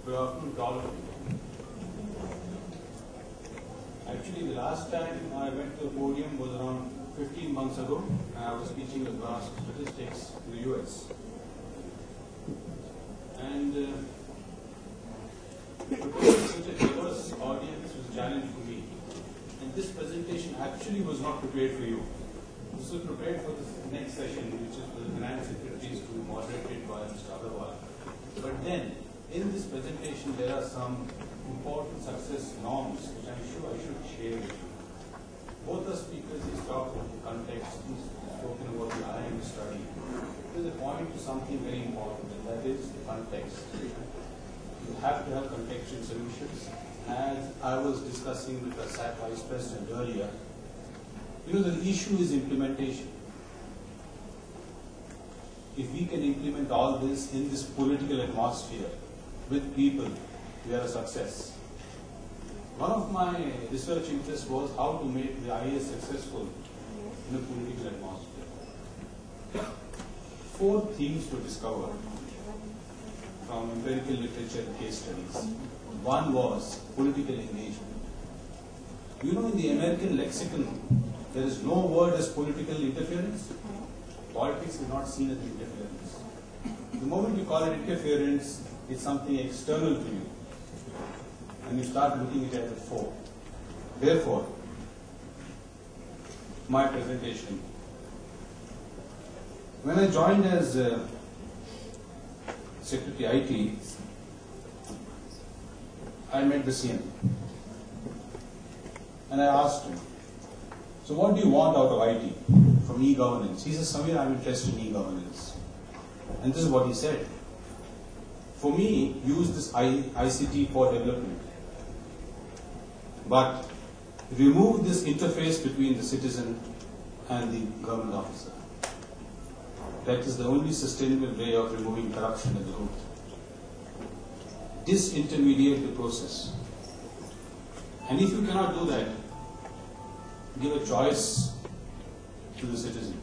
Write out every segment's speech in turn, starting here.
Good afternoon to all of you. Actually, the last time I went to the podium was around 15 months ago, and I was teaching advanced statistics in the US. And such a diverse audience was a challenge for me. And this presentation actually was not prepared for you. This was prepared for this next session, which is for the finance secretaries to be moderated by Mr. Agarwal. But then, in this presentation, there are some important success norms which I'm sure I should share with you. Both the speakers he's talked about the context, he's spoken about the IIM study. There's a point to something very important, and that is the context. You have to have contextual solutions. As I was discussing with the SAP Vice President earlier, the issue is implementation. If we can implement all this in this political atmosphere with people, we are a success. One of my research interests was how to make the IAS successful in a political atmosphere. 4 themes to discover from empirical literature and case studies. One was political engagement. In the American lexicon, there is no word as political interference. Politics is not seen as interference. The moment you call it interference, it's something external to you. And you start looking at it as a foe. Therefore, my presentation. When I joined as Secretary IT, I met the CM. And I asked him, so what do you want out of IT from e-governance? He says, Samir, I'm interested in e-governance. And this is what he said. For me, use this ICT for development. But remove this interface between the citizen and the government officer. That is the only sustainable way of removing corruption at the root. Disintermediate the process. And if you cannot do that, give a choice to the citizen.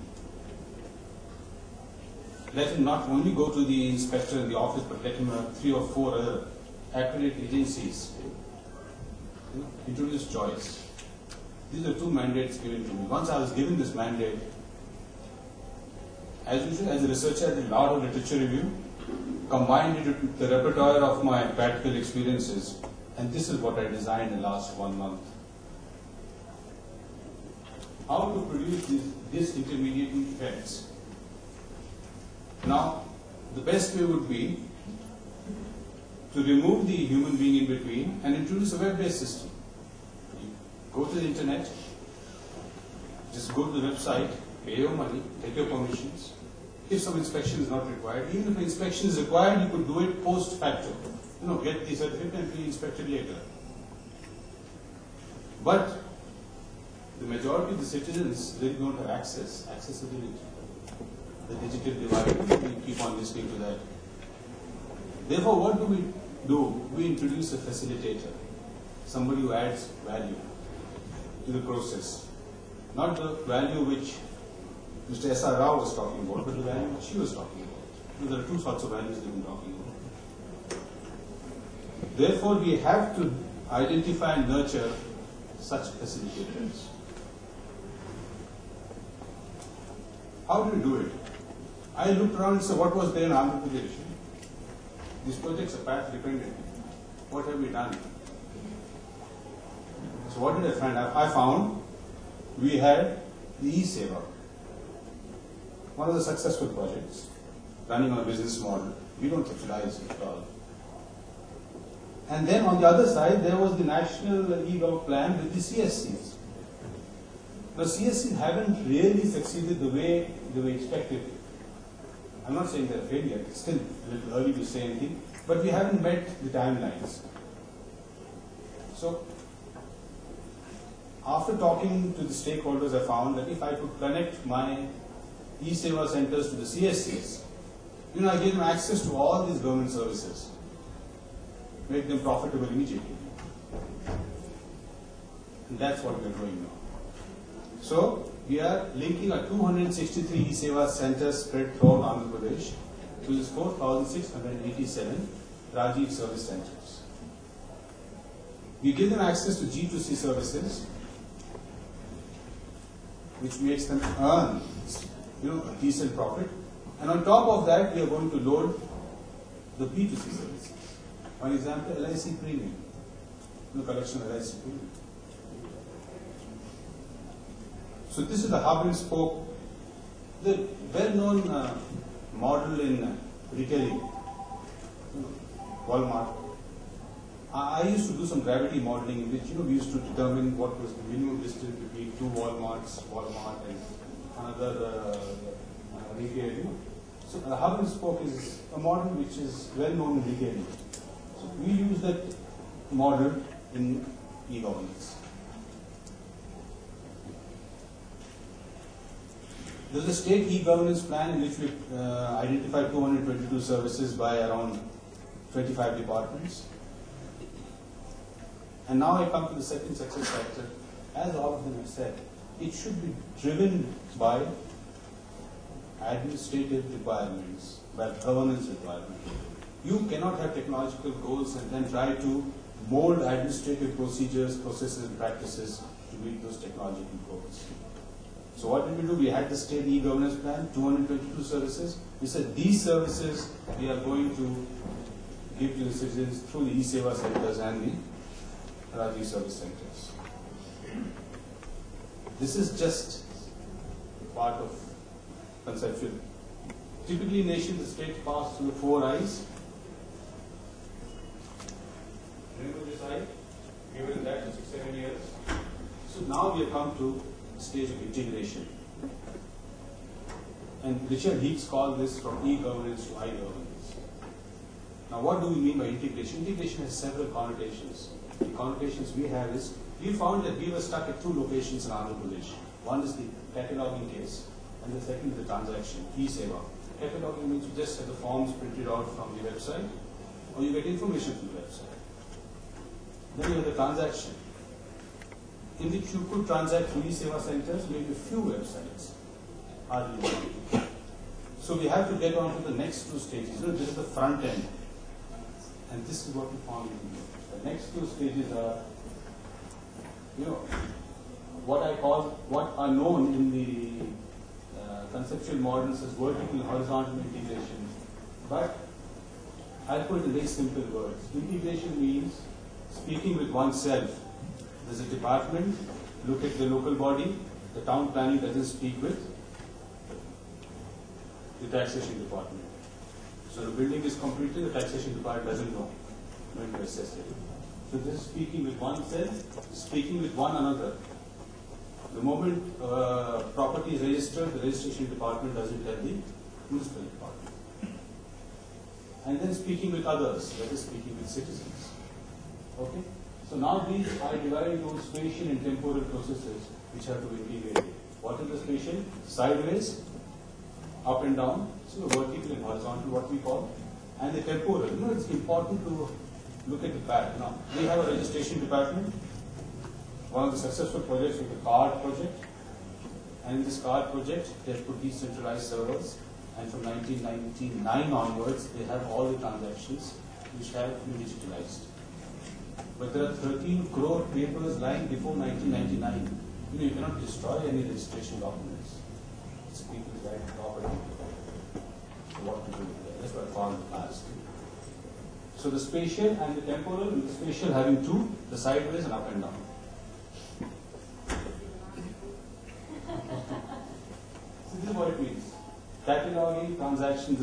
Let him not only go to the inspector in the office, but let him have 3 or 4 other accredited agencies. Introduce choice. These are 2 mandates given to me. Once I was given this mandate, as usual, as a researcher, I did a lot of literature review, combined it with the repertoire of my practical experiences, and this is what I designed in the last 1 month. How to produce these intermediating effects. Now, the best way would be to remove the human being in between and introduce a web-based system. You go to the internet, just go to the website, pay your money, take your permissions. If some inspection is not required, even if an inspection is required, you could do it post facto. Get the certificate and be inspected later. But the majority of the citizens, they don't have accessibility. The digital divide, we keep on listening to that. Therefore, what do? We introduce a facilitator, somebody who adds value to the process. Not the value which Mr. S.R. Rao was talking about, but the value which she was talking about. There are 2 sorts of values they've been talking about. Therefore, we have to identify and nurture such facilitators. How do we do it? I looked around and said, what was there in Andhra Pradesh? These projects are path dependent. What have we done? So what did I find? I found we had the e-Seva, one of the successful projects, running on a business model. We don't subsidize it at all. And then on the other side, there was the national e-gov plan with the CSCs. The CSCs haven't really succeeded the way they were expected. I'm not saying they're a failure, it's still a little early to say anything, but we haven't met the timelines. So, after talking to the stakeholders, I found that if I could connect my e-Seva centers to the CSCs, I gave them access to all these government services, make them profitable immediately. And that's what we're doing now. So, we are linking our 263 e-Seva centers spread throughout Andhra Pradesh to this 4,687 Rajiv Service Centers. We give them access to G2C services, which makes them earn, a decent profit. And on top of that, we are going to load the B2C services. For example, LIC Premium, collection of LIC Premium. So this is the hub and spoke, the well-known model in retailing, Walmart. I used to do some gravity modeling in which we used to determine what was the minimum distance between two Walmart and another retail. So a hub and spoke is a model which is well known in retailing. So we use that model in e-governance. There is a state e-governance plan in which we identified 222 services by around 25 departments. And now I come to the second success factor. As all of them have said, it should be driven by administrative requirements, by governance requirements. You cannot have technological goals and then try to mold administrative procedures, processes, and practices to meet those technological goals. So what did we do? We had the state e-governance plan, 222 services. We said these services we are going to give to the citizens through the e-Seva centers and the Rajiv Service Centers. This is just part of conceptual. Typically in nation, the state passed through the 4 I's. Remember this I? We were in that for 6-7 years. So now we have come to the stage of integration. And Richard Heeks called this from e-governance to I-governance. Now what do we mean by integration? Integration has several connotations. The connotations we have is, we found that we were stuck at 2 locations in Andhra Pradesh. One is the cataloging case, and the second is the transaction, e-Seva. Cataloging means you just have the forms printed out from the website, or you get information from the website. Then you have the transaction, in which you could transact through e-Seva centers, maybe a few websites, hardly one. So we have to get on to the next 2 stages. This is the front end, and this is what we found in India. The next 2 stages are, what are known in the conceptual models as vertical and horizontal integration. But I'll put it in very simple words. Integration means speaking with oneself. There's a department, look at the local body, the town planning doesn't speak with the taxation department. So the building is completed, the taxation department doesn't know when to assess it. So this is speaking with oneself, speaking with one another. The moment property is registered, the registration department doesn't tell the municipal department. And then speaking with others, that is speaking with citizens. Okay? So now these I divide into spatial and temporal processes which have to be integrated. What is the spatial? Sideways, up and down, so vertical and horizontal, what we call. And the temporal, it's important to look at the pattern. Now, we have a registration department. One of the successful projects was the card project. And in this card project, they have put decentralized servers. And from 1999 onwards, they have all the transactions which have been digitalized. But there are 13 crore papers lying before 1999. You cannot destroy any registration documents. It's people's right to property. So what to do with that? That's what I found last. So the spatial and the temporal, with the spatial having 2, the sideways and up and down. So this is what it means. Cataloging, transaction,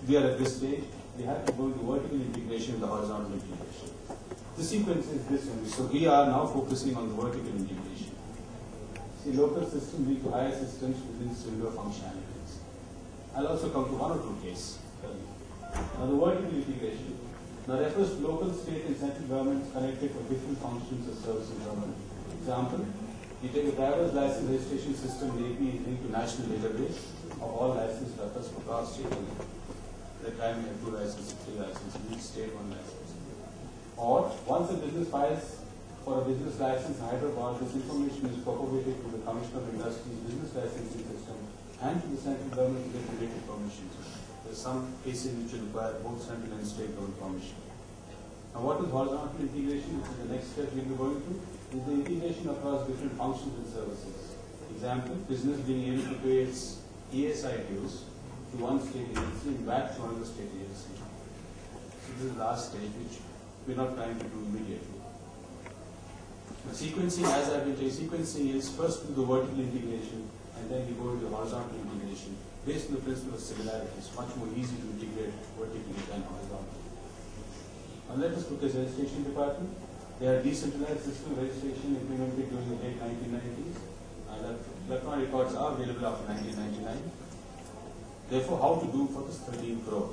we are at this stage. We have to go to vertical integration and the horizontal integration. The sequence is this only. So we are now focusing on the vertical integration. See, local systems lead to higher systems within similar functionalities. I'll also come to 1 or 2 cases. Now the vertical integration now refers to local, state and central governments connected for different functions of service in government. Example, you take a driver's license registration system, maybe linked to national database of all licensed truckers for across state. At that time we have 2 licenses, 3 licenses, each state 1 license. Or once a business files for a business license in Hyderabad, this information is propagated to the Commission of Industries business licensing system and to the central government to get related permissions. There are some cases which require both central and state level permission. Now what is horizontal integration, which is the next step we will be going to, is the integration across different functions and services. Example, business being able to pay its ESI dues to one state agency and back to another state agency. So this is the last stage which we are not trying to do immediately. Now sequencing, as I have been saying, sequencing is first do the vertical integration and then you go to the horizontal integration. Based on the principle of similarity, it's much more easy to integrate vertically than horizontally. Now let us look at the registration department. They are decentralized system registration implemented during the late 1990s. Electronic records are available after 1999. Therefore, how to do for this 13 crore?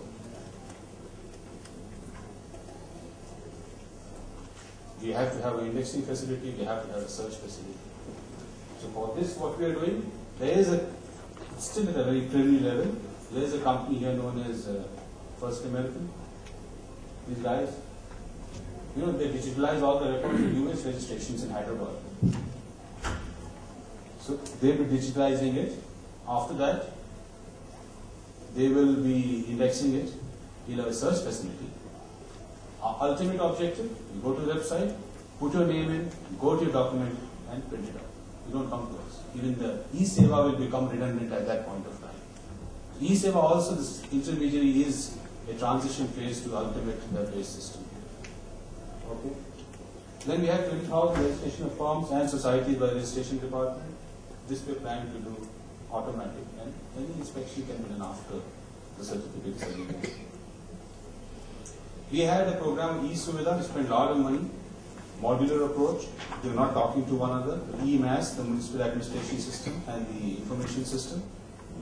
We have to have an indexing facility, we have to have a search facility. So for this, what we are doing, there is still at a very preliminary level, there is a company here known as First American. These guys, they digitalize all the records of US registrations in Hyderabad. So they will be digitalizing it. After that, they will be indexing it. We'll have a search facility. Our ultimate objective, you go to the website, put your name in, go to your document and print it out. You don't come to us. Even the e-Seva will become redundant at that point of time. E-Seva also, this intermediary is a transition phase to the ultimate web-based system. Okay. Then we have 20,000 registration of firms and societies by registration department. This we are planning to do automatic, and any inspection can be done after the certificates are given. We had a program e-Suvidha, we spent a lot of money, modular approach, they were not talking to one another. E-MAS, the municipal administration system and the information system.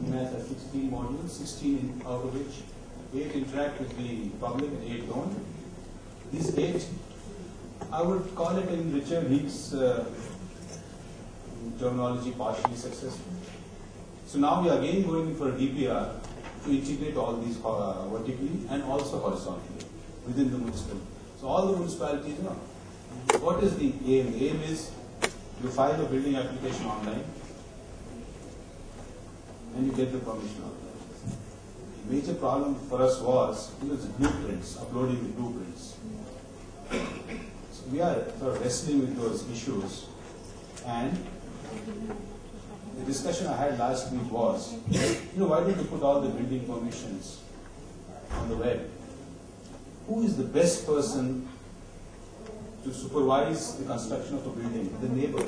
E-MAS has 16 modules, 16 out of which 8 interact with the public and 8 don't. These 8, I would call it in Richard Heath's terminology, partially successful. So now we are again going for a DPR to integrate all these vertically and also horizontally within the municipality. So all the municipalities know. What is the aim? The aim is you file a building application online and you get the permission online. The major problem for us was the blueprints, uploading the blueprints. So we are sort of wrestling with those issues, and the discussion I had last week was, why don't you put all the building permissions on the web? Who is the best person to supervise the construction of a building? The neighbor.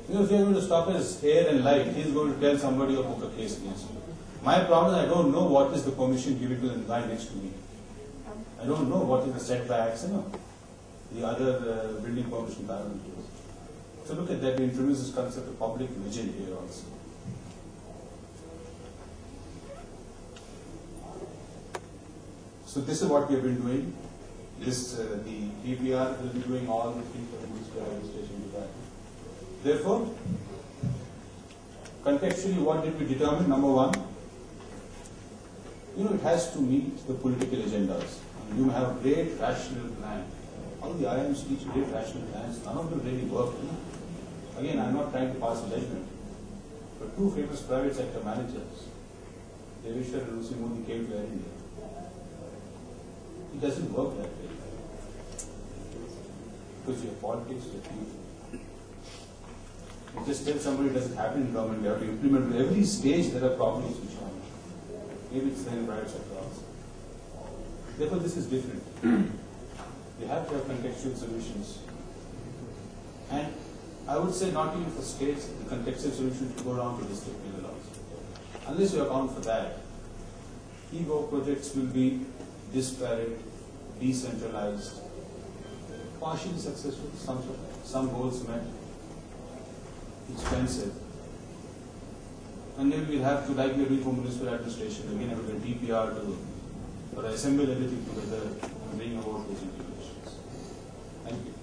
If you're going to stop his air and light, he's going to tell somebody or book a case against you. My problem is I don't know what is the permission given to the guy next to me. I don't know what is the setbacks, the other building permission parameters. So look at that, we introduce this concept of public vigil here also. So this is what we have been doing. This, the DPR will be doing all the things for the municipal administration department. Therefore, contextually, what did we determine? Number one, it has to meet the political agendas. You have a great rational plan. All the IIMs teach great rational plans. None of them really work. Again, I'm not trying to pass a judgment, but two famous private sector managers, Deveshwar and Lucy Modi, came to Air India. It doesn't work that way. Because you have politics, you have people. You just tell somebody it doesn't happen in government, you have to implement at every stage there are problems which are. Maybe it's there in private sector also. Therefore, this is different. They have to have contextual solutions. And I would say not even for states, the contextual solution should go down to district level also. Unless you account for that, ego projects will be disparate, decentralized, partially successful, some goals met, expensive. And then we'll have to, like we're doing for municipal administration, again have a DPR to assemble everything together and bring about those integrations. Thank you.